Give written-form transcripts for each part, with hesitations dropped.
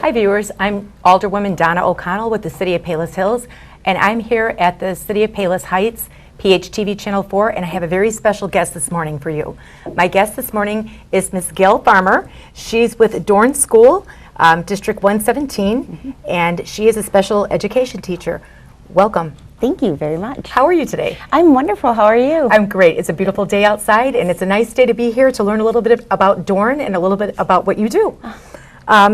Hi viewers, I'm Alderwoman Donna O'Connell with the City of Palos Hills, and I'm here at the City of Palos Heights, PHTV Channel 4, and I have a very special guest this morning for you. My guest this morning is Miss Gayle Farmer. She's with Dorn School, District 117, and she is a special education teacher. Welcome. Thank you very much. How are you today? I'm wonderful. How are you? I'm great. It's a beautiful day outside, and it's a nice day to be here to learn a little bit about Dorn and a little bit about what you do.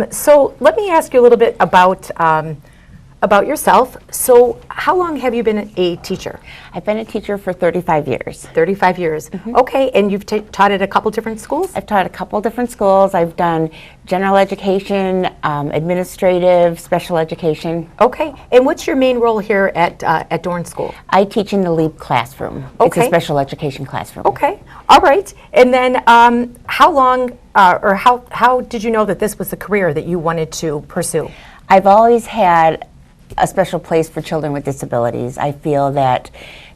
So let me ask you a little bit about yourself. So how long have you been a teacher? I've been a teacher for 35 years. 35 years. Okay, and you've taught at a couple different schools? I've taught at a couple different schools. I've done general education, administrative, special education. Okay, and what's your main role here at Dorn School? I teach in the LEAP classroom. Okay. It's a special education classroom. Okay, all right. And then how long or how did you know that this was a career that you wanted to pursue? I've always had a special place for children with disabilities. I feel that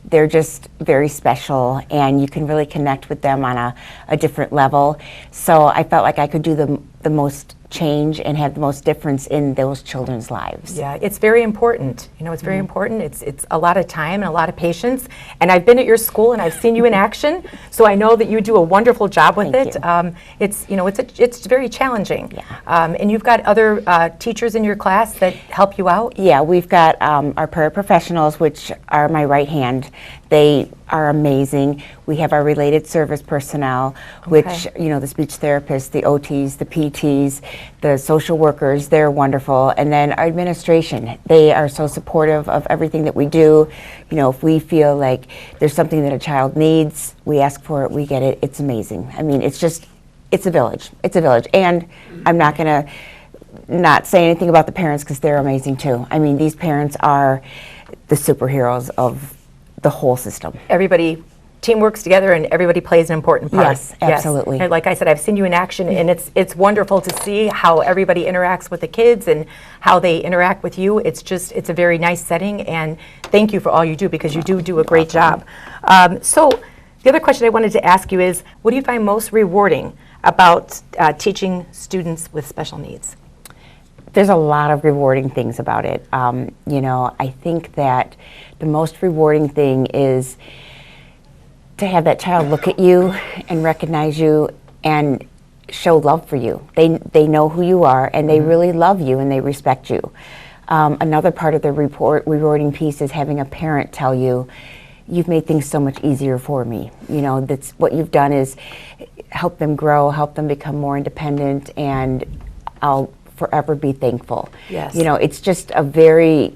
they're just very special and you can really connect with them on a different level. So I felt like I could do the most change and have the most difference in those children's lives. Yeah, it's very important. You know, it's very important. It's a lot of time and a lot of patience. And I've been at your school and I've seen you in action, so I know that you do a wonderful job with Thank it. you. It's very challenging. Yeah. And you've got other teachers in your class that help you out? Yeah, we've got our paraprofessionals, which are my right hand. They are amazing. We have our related service personnel, which, you know, the speech therapists, the OTs, the PTs, the social workers, they're wonderful. And then our administration, they are so supportive of everything that we do. You know, if we feel like there's something that a child needs, we ask for it, we get it. It's amazing. I mean, it's a village. It's a village. And I'm not going to not say anything about the parents because they're amazing too. I mean, these parents are the superheroes of the whole system. Everybody team works together and everybody plays an important part. Yes, absolutely. And like I said, I've seen you in action and it's wonderful to see how everybody interacts with the kids and how they interact with you. It's a very nice setting, and thank you for all you do because you do a great job. So the other question I wanted to ask you is, what do you find most rewarding about teaching students with special needs? There's a lot of rewarding things about it. You know, I think that the most rewarding thing is to have that child look at you and recognize you and show love for you. They know who you are and they really love you and they respect you. Another part of the rewarding piece is having a parent tell you, you've made things so much easier for me. You know, that's what you've done is help them grow, help them become more independent, and I'll forever be thankful. Yes. You know, it's just a very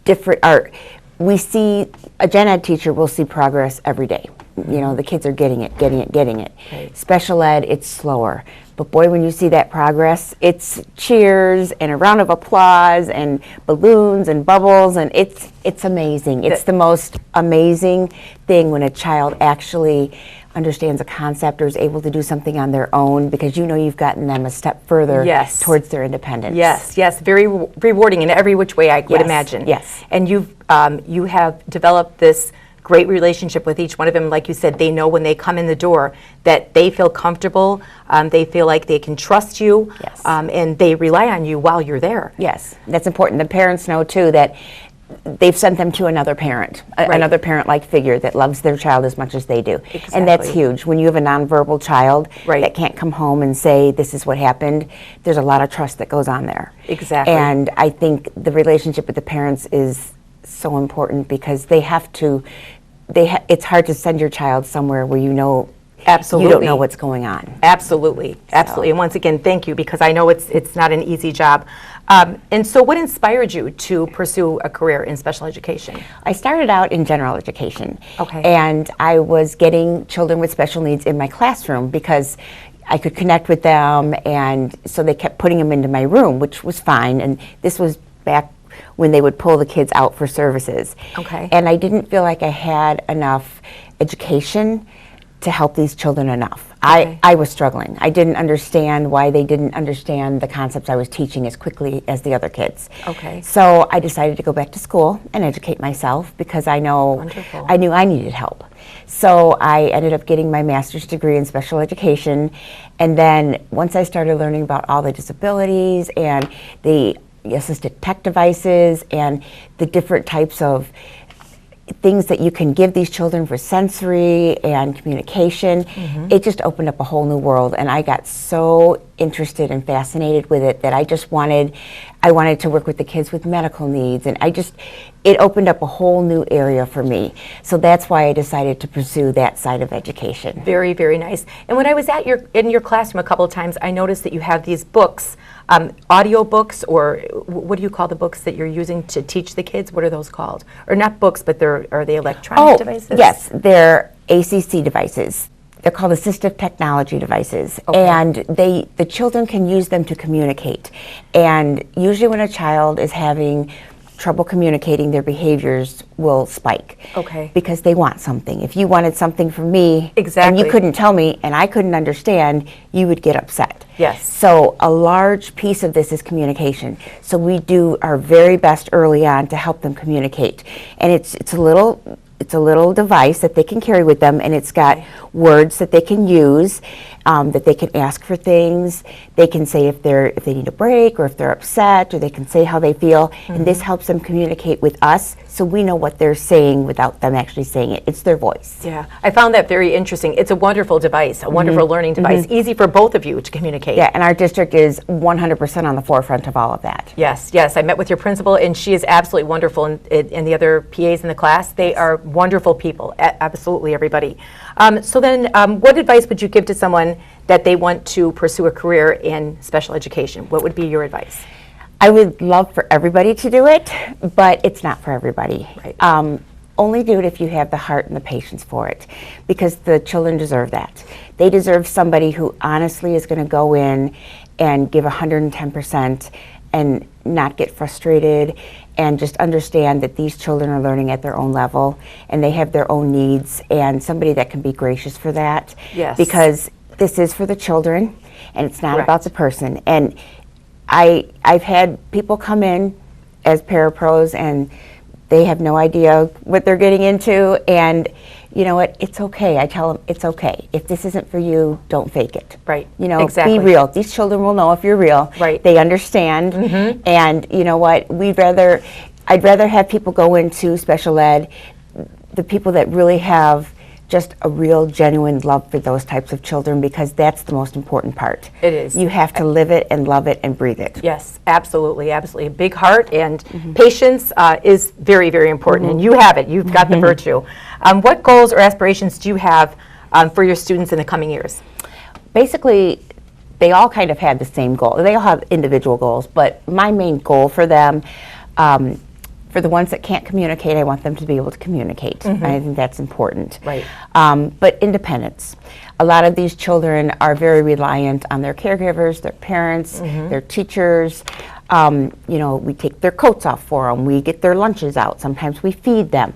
different art. We see, a gen ed teacher will see progress every day. You know, the kids are getting it. Right. Special ed, it's slower. But boy, when you see that progress, it's cheers and a round of applause and balloons and bubbles, and it's amazing. It's the most amazing thing when a child actually understands a concept or is able to do something on their own, because you know you've gotten them a step further towards their independence. Yes, very rewarding in every which way I would imagine. Yes. And you have developed this great relationship with each one of them. Like you said, they know when they come in the door that they feel comfortable, they feel like they can trust you, and they rely on you while you're there. Yes, that's important. The parents know too that they've sent them to another parent, another parent-like figure that loves their child as much as they do. Exactly. And that's huge. When you have a nonverbal child that can't come home and say, this is what happened, there's a lot of trust that goes on there. Exactly. And I think the relationship with the parents is so important because they have to, it's hard to send your child somewhere where you know you don't know what's going on. Absolutely. And once again, thank you, because I know it's not an easy job. And so what inspired you to pursue a career in special education? I started out in general education. Okay. And I was getting children with special needs in my classroom because I could connect with them, and so they kept putting them into my room, which was fine. And this was back when they would pull the kids out for services. Okay. And I didn't feel like I had enough education to help these children enough. I was struggling. I didn't understand why they didn't understand the concepts I was teaching as quickly as the other kids. Okay. So I decided to go back to school and educate myself because I knew I needed help. So I ended up getting my master's degree in special education, and then once I started learning about all the disabilities and the assisted tech devices and the different types of things that you can give these children for sensory and communication, it just opened up a whole new world, and I got so interested and fascinated with it that I wanted to work with the kids with medical needs, and it opened up a whole new area for me. So that's why I decided to pursue that side of education. Very, very nice. And when I was in your classroom a couple of times, I noticed that you have these books, audio books, or what do you call the books that you're using to teach the kids? What are those called? Or not books, but are they electronic devices? Yes, they're ACC devices. They're called assistive technology devices, and the children can use them to communicate. And usually when a child is having trouble communicating, their behaviors will spike. Okay. Because they want something. If you wanted something from me, exactly, and you couldn't tell me, and I couldn't understand, you would get upset. Yes. So a large piece of this is communication. So we do our very best early on to help them communicate. And it's a little device that they can carry with them, and it's got words that they can use, that they can ask for things. They can say if they need a break or if they're upset, or they can say how they feel, and this helps them communicate with us so we know what they're saying without them actually saying it. It's their voice. Yeah, I found that very interesting. It's a wonderful device, a wonderful learning device, easy for both of you to communicate. Yeah, and our district is 100% on the forefront of all of that. Yes, yes. I met with your principal, and she is absolutely wonderful, and the other PAs in the class, they are wonderful people, absolutely everybody. So then, what advice would you give to someone that they want to pursue a career in special education? What would be your advice? I would love for everybody to do it, but it's not for everybody. Right. Only do it if you have the heart and the patience for it, because the children deserve that. They deserve somebody who honestly is going to go in and give 110% and not get frustrated, and just understand that these children are learning at their own level and they have their own needs, and somebody that can be gracious for that. Yes. Because this is for the children and it's not Correct. about the person. And I've had people come in as parapros and they have no idea what they're getting into, and you know what, it's okay. I tell them it's okay. If this isn't for you, don't fake it. Right. You know, exactly. be real. These children will know if you're real. Right. They understand. And you know what, I'd rather have people go into special ed, the people that really have just a real genuine love for those types of children, because that's the most important part. It is. You have to live it and love it and breathe it. Yes, absolutely, absolutely. A big heart and patience is very, very important, and you have it. You've got the virtue. What goals or aspirations do you have for your students in the coming years? Basically, they all kind of have the same goal. They all have individual goals, but my main goal for them, for the ones that can't communicate, I want them to be able to communicate. I think that's important. Right. But independence. A lot of these children are very reliant on their caregivers, their parents, their teachers. You know, we take their coats off for them. We get their lunches out. Sometimes we feed them.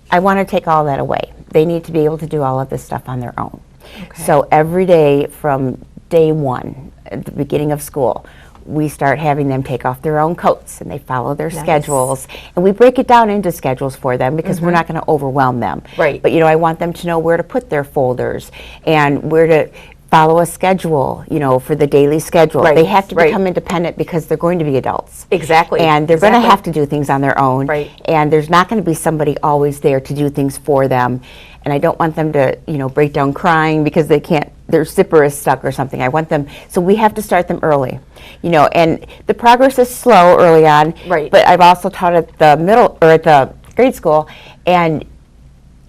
I want to take all that away. They need to be able to do all of this stuff on their own. Okay. So every day from day one, at the beginning of school, we start having them take off their own coats, and they follow their schedules, and we break it down into schedules for them, because we're not going to overwhelm them. Right. But you know, I want them to know where to put their folders and where to follow a schedule, you know, for the daily schedule. Right. They have to Right. become independent because they're going to be adults. Exactly. And they're going to have to do things on their own. Right. And there's not going to be somebody always there to do things for them. And I don't want them to, you know, break down crying because they can't, their zipper is stuck or something. I want them, so we have to start them early, you know, and the progress is slow early on. Right. But I've also taught at the middle, or at the grade school, and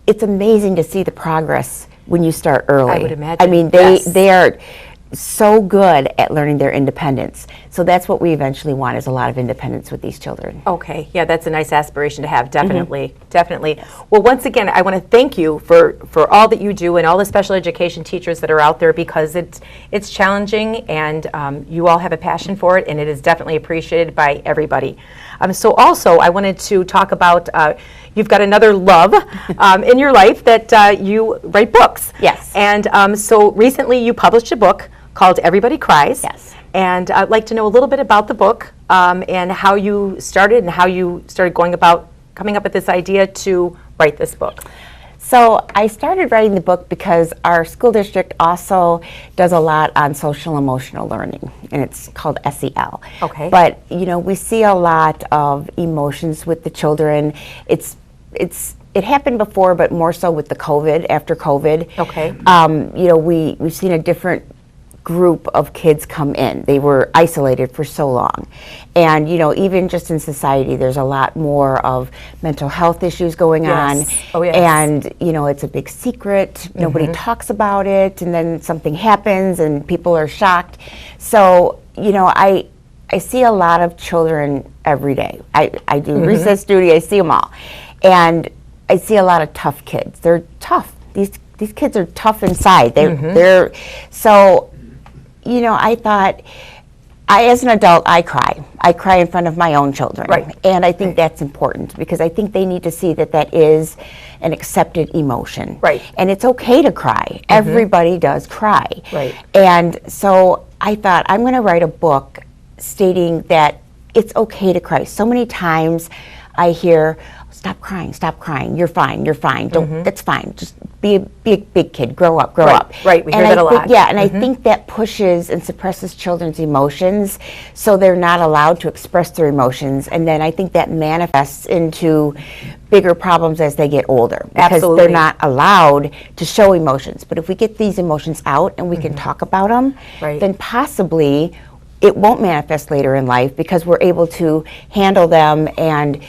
it's amazing to see the progress when you start early. I would imagine. I mean, Yes. they are, so good at learning their independence. So that's what we eventually want, is a lot of independence with these children. Okay, yeah, that's a nice aspiration to have, definitely, definitely. Well, once again, I want to thank you for all that you do and all the special education teachers that are out there, because it's challenging, and you all have a passion for it, and it is definitely appreciated by everybody. So also, I wanted to talk about, you've got another love in your life, that you write books. Yes. And so recently you published a book called Everybody Cries. Yes. And I'd like to know a little bit about the book, and how you started and how you started going about coming up with this idea to write this book. So I started writing the book because our school district also does a lot on social emotional learning, and it's called SEL. Okay. But we see a lot of emotions with the children. It happened before, but more so with the COVID, after COVID. Okay. We've seen a different group of kids come in. They were isolated for so long. And, even just in society, there's a lot more of mental health issues going on. Oh, yes. And, it's a big secret. Nobody talks about it. And then something happens and people are shocked. So, I see a lot of children every day. I do recess duty. I see them all. And I see a lot of tough kids. They're tough. These kids are tough inside. They're so, I thought, as an adult, I cry. I cry in front of my own children. Right. And I think that's important, because I think they need to see that is an accepted emotion. Right. And it's okay to cry. Everybody does cry. Right. And so I thought, I'm going to write a book stating that it's okay to cry. So many times I hear, stop crying, you're fine, don't, that's fine, just be a big kid, grow up. Right, we hear that a lot. Yeah, and I think that pushes and suppresses children's emotions, so they're not allowed to express their emotions, and then I think that manifests into bigger problems as they get older, because Absolutely. they're not allowed to show emotions. But if we get these emotions out and we can talk about them, Right. then possibly it won't manifest later in life, because we're able to handle them and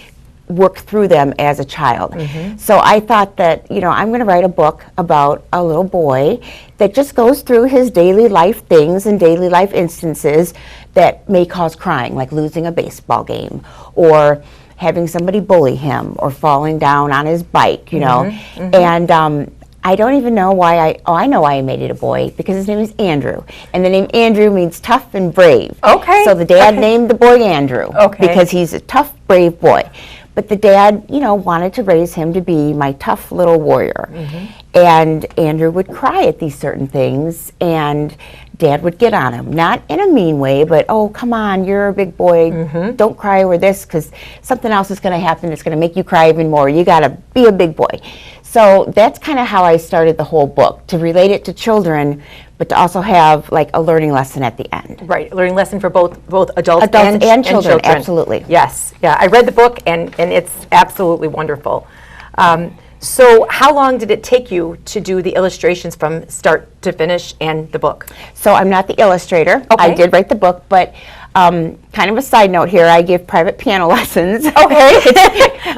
work through them as a child. So I thought that, I'm going to write a book about a little boy that just goes through his daily life things and daily life instances that may cause crying, like losing a baseball game, or having somebody bully him, or falling down on his bike, And I don't even know why I know why I made it a boy, because his name is Andrew. And the name Andrew means tough and brave. Okay. So the dad named the boy Andrew. Okay. Because he's a tough, brave boy. But the dad, wanted to raise him to be my tough little warrior. And Andrew would cry at these certain things, and Dad would get on him. Not in a mean way, but, oh, come on, you're a big boy. Don't cry over this, because something else is going to happen that's going to make you cry even more. You got to be a big boy. So that's kind of how I started the whole book, to relate it to children, but to also have like a learning lesson at the end. Right, learning lesson for both adults and children. Absolutely. Yes, yeah, I read the book, and it's absolutely wonderful. So how long did it take you to do the illustrations from start to finish and the book? So I'm not the illustrator. Okay. I did write the book, but kind of a side note here, I give private piano lessons. Okay.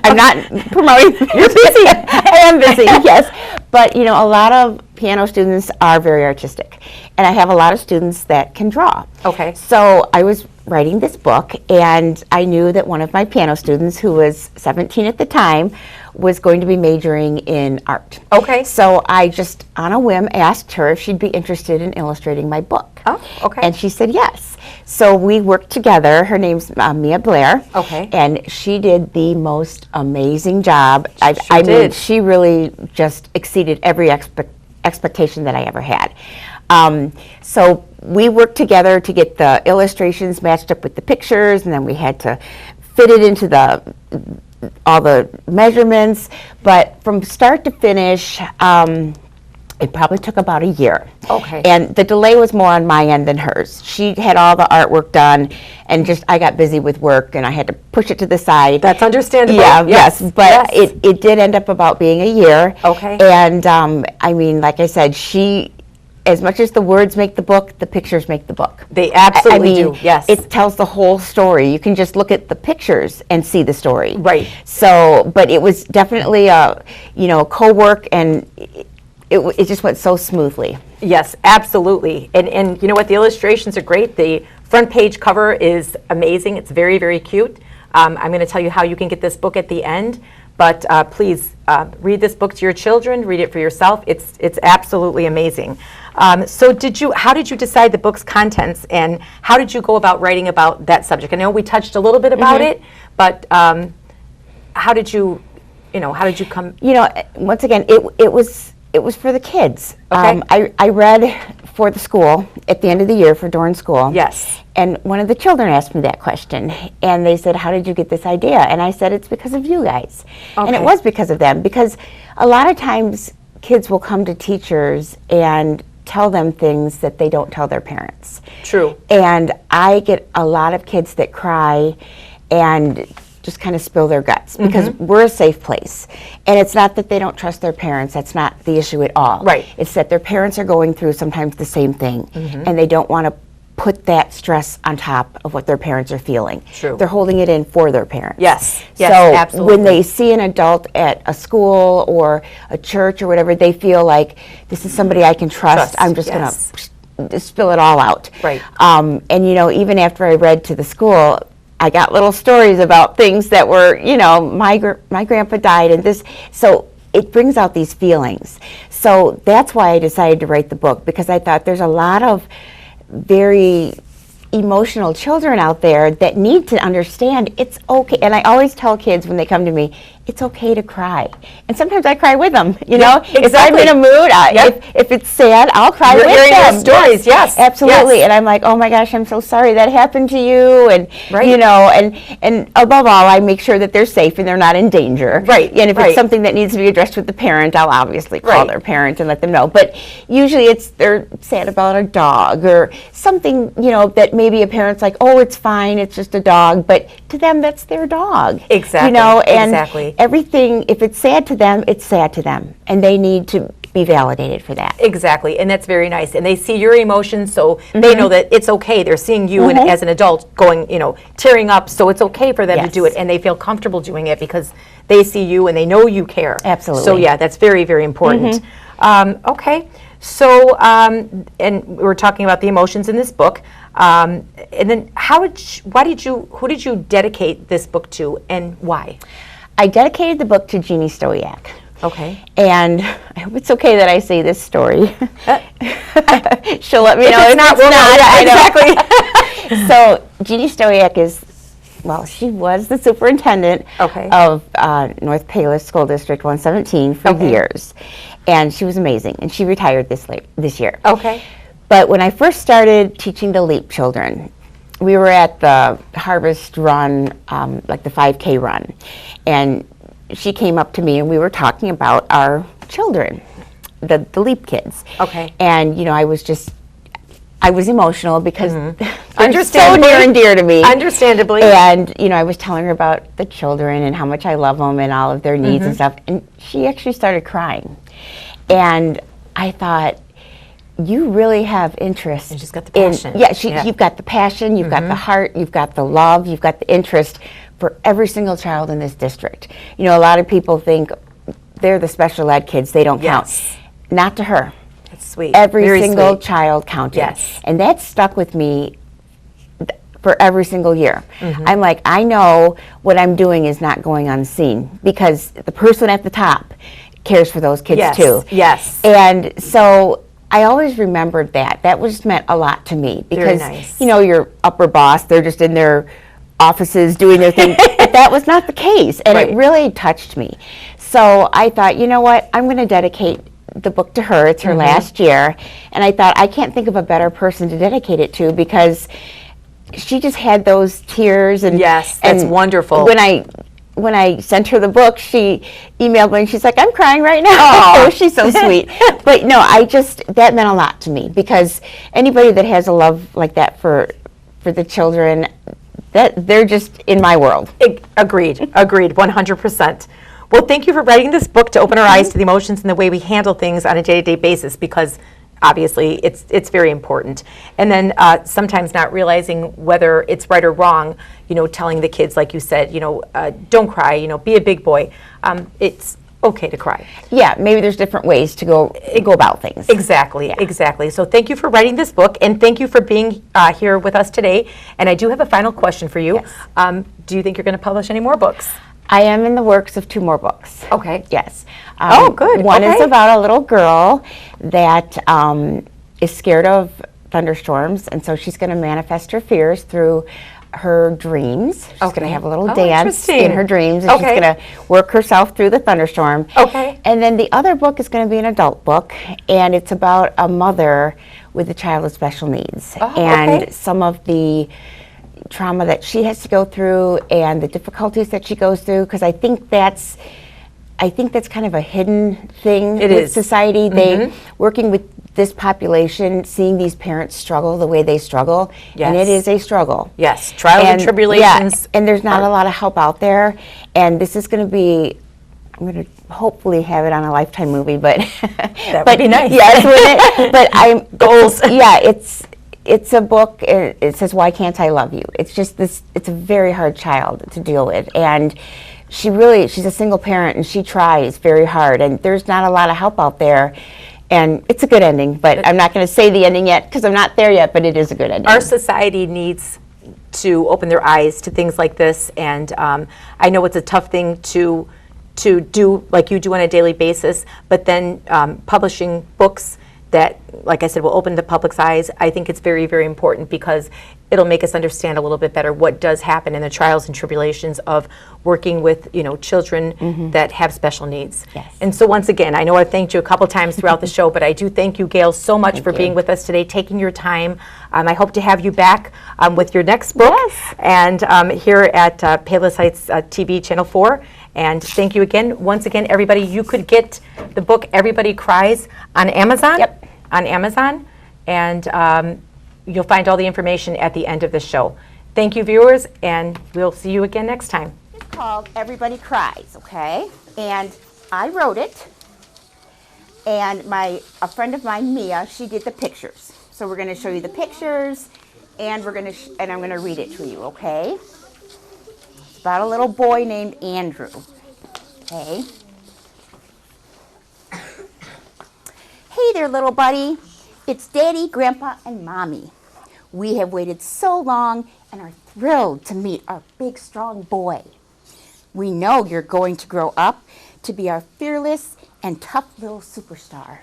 I'm not promoting. You're busy. I am busy, yes. But, a lot of piano students are very artistic. And I have a lot of students that can draw. Okay. So I was writing this book, and I knew that one of my piano students, who was 17 at the time, was going to be majoring in art. Okay. So I just, on a whim, asked her if she'd be interested in illustrating my book. Oh, okay. And she said yes. So we worked together. Her name's Mia Blair. Okay. And she did the most amazing job. I mean, did. she really just exceeded every expectation that I ever had. So we worked together to get the illustrations matched up with the pictures, and then we had to fit it into all the measurements. But from start to finish, it probably took about a year. Okay. And the delay was more on my end than hers. She had all the artwork done, and I got busy with work, and I had to push it to the side. That's understandable. Yeah, yes. But yes. It did end up about being a year. Okay. And I mean, like I said, as much as the words make the book, the pictures make the book. They absolutely I mean, do, yes. It tells the whole story. You can just look at the pictures and see the story. Right. So, but it was definitely a, co-work, and it just went so smoothly. Yes, absolutely. And you know what? The illustrations are great. The front page cover is amazing. It's very, very cute. I'm going to tell you how you can get this book at the end. But please read this book to your children. Read it for yourself. It's absolutely amazing. So how did you decide the book's contents, and how did you go about writing about that subject? I know we touched a little bit about it, but how did you come? Once again, it was for the kids. Okay. I read for the school at the end of the year for during school. Yes. And one of the children asked me that question, and they said, "How did you get this idea?" And I said, "It's because of you guys." Okay. And it was because of them, because a lot of times kids will come to teachers and tell them things that they don't tell their parents. True. And I get a lot of kids that cry and just kind of spill their guts, because we're a safe place. And it's not that they don't trust their parents. That's not the issue at all. Right. It's that their parents are going through sometimes the same thing, and they don't want to put that stress on top of what their parents are feeling. True. They're holding it in for their parents. Yes. So Absolutely. when they see an adult at a school or a church or whatever, they feel like, this is somebody I can trust. I'm just Yes. going to spill it all out. Right. And even after I read to the school, I got little stories about things that were, my grandpa died and this. So it brings out these feelings. So that's why I decided to write the book, because I thought there's a lot of very emotional children out there that need to understand it's okay. And I always tell kids when they come to me, it's okay to cry. And sometimes I cry with them, Exactly. If I'm in a mood, if it's sad, I'll cry You're with hearing them. their stories, yes. Absolutely. Yes. And I'm like, oh my gosh, I'm so sorry that happened to you. And, Right. and above all, I make sure that they're safe and they're not in danger. Right, And if right. it's something that needs to be addressed with the parent, I'll obviously call Right. their parent and let them know. But usually they're sad about a dog or something, that maybe a parent's like, oh, it's fine, it's just a dog. But to them, that's their dog. Exactly, And exactly. everything, if it's sad to them, it's sad to them. And they need to be validated for that. Exactly, and that's very nice. And they see your emotions, so they know that it's okay. They're seeing you and as an adult going, tearing up, so it's okay for them to do it, Yes. and they feel comfortable doing it because they see you and they know you care. Absolutely. So yeah, that's very, very important. Okay, so and we were talking about the emotions in this book, and then who did you dedicate this book to, and why? I dedicated the book to Jeannie Stoyak. Okay. And I hope it's okay that I say this story. She'll let me know it's if not, it's we'll know. not. Yeah, I know. exactly. So Jeannie Stoyak she was the superintendent of North Palos School District 117 for years. And she was amazing. And she retired this year. Okay. But when I first started teaching the LEAP children, we were at the Harvest Run, like the 5K run. And she came up to me and we were talking about our children, the LEAP kids. Okay. And, I was emotional because they're so Understandably. near and dear to me. Understandably. And, I was telling her about the children and how much I love them and all of their needs and stuff. And she actually started crying. And I thought, you really have interest. And she's got the passion. You've got the passion, you've got the heart, you've got the love, you've got the interest for every single child in this district. A lot of people think they're the special ed kids, they don't Yes. count. Not to her. That's sweet. Every Very single sweet. child counted. Yes. And that stuck with me for every single year. I'm like, I know what I'm doing is not going unseen, because the person at the top cares for those kids Yes. too. Yes. And so I always remembered that. That was meant a lot to me, Very because nice. your upper boss, they're just in their offices doing their thing. But that was not the case, and Right. it really touched me. So I thought, you know what, I'm going to dedicate the book to her. It's her last year, and I thought, I can't think of a better person to dedicate it to, because she just had those tears. And Yes, that's and wonderful. When I sent her the book, she emailed me and she's like, I'm crying right now. Aw. Oh, she's so sweet. But no, that meant a lot to me, because anybody that has a love like that for the children, that they're just in my world. Agreed, 100%. Well, thank you for writing this book to open our eyes to the emotions and the way we handle things on a day-to-day basis, because obviously it's very important. And then sometimes not realizing whether it's right or wrong, telling the kids, like you said, don't cry, be a big boy. It's okay to cry. Yeah, maybe there's different ways to go about things. Exactly, exactly. So thank you for writing this book, and thank you for being here with us today. And I do have a final question for you. Yes. Do you think you're going to publish any more books? I am in the works of 2 more books. Okay. Yes. Oh, good. One is Okay. about a little girl that is scared of thunderstorms, and so she's going to manifest her fears through her dreams. She's going to have a little dance in interesting. her dreams, and Okay. she's going to work herself through the thunderstorm. Okay. And then the other book is going to be an adult book, and it's about a mother with a child with special needs, and okay. some of the trauma that she has to go through and the difficulties that she goes through, because I think that's kind of a hidden thing It with is. society. They working with this population, seeing these parents struggle the way they struggle, and it Yes. is a struggle. Yes, trials and tribulations. Yeah, and there's not a lot of help out there, and this is going to be. I'm going to hopefully have it on a Lifetime movie, but That would be nice. Yes, wouldn't it? But I'm Goals. Yeah, it's a book. It says, "Why can't I love you?" It's just this. It's a very hard child to deal with, and she's a single parent, and she tries very hard, and there's not a lot of help out there. And it's a good ending, but I'm not going to say the ending yet because I'm not there yet. But it is a good ending. Our society needs to open their eyes to things like this, and I know it's a tough thing to do like you do on a daily basis, but then publishing books that, like I said, will open the public's eyes. I think it's very, very important because it'll make us understand a little bit better what does happen in the trials and tribulations of working with, children that have special needs. Yes. And so once again, I know I've thanked you a couple times throughout the show, but I do thank you, Gayle, so much for being with us today, taking your time. I hope to have you back with your next book. Yes. And here at Payless Heights TV Channel 4. And thank you again. Once again, everybody, you could get the book Everybody Cries on Amazon. Yep. On Amazon. And you'll find all the information at the end of the show. Thank you, viewers, and we'll see you again next time. It's called Everybody Cries, okay? And I wrote it, and a friend of mine, Mia, she did the pictures. So we're going to show you the pictures, and I'm going to read it to you, okay? It's about a little boy named Andrew, okay? Hey there, little buddy. It's Daddy, Grandpa, and Mommy. We have waited so long and are thrilled to meet our big, strong boy. We know you're going to grow up to be our fearless and tough little superstar.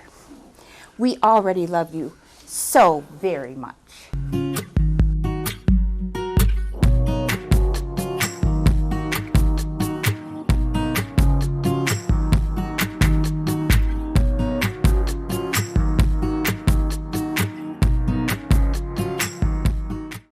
We already love you so very much.